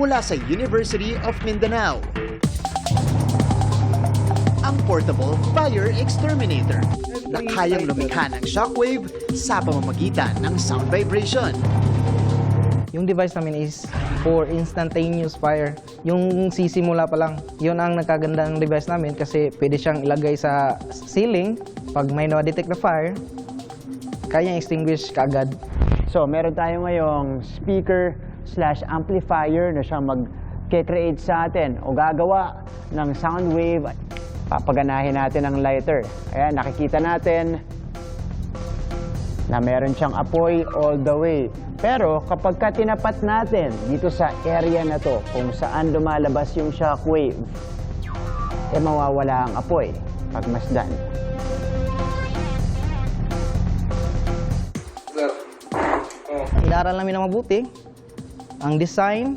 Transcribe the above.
mula sa University of Mindanao. Ang Portable Fire Exterminator na kayang lumikha ng shockwave sa pamamagitan ng sound vibration. Yung device namin is for instantaneous fire. Yung sisimula pa lang, yun ang nagkaganda ng device namin kasi pwede siyang ilagay sa ceiling. Pag may na-detect na fire, kayang extinguish kaagad. So, meron tayo ngayong speaker/amplifier na siyang mag-create sa atin o gagawa ng sound wave. Papaganahin natin ang lighter. Ayan, nakikita natin na meron siyang apoy all the way. Pero kapag tinapat natin dito sa area na to, kung saan lumalabas yung shockwave, mawawala ang apoy pagmasdan. Inaral namin na mabuti ang design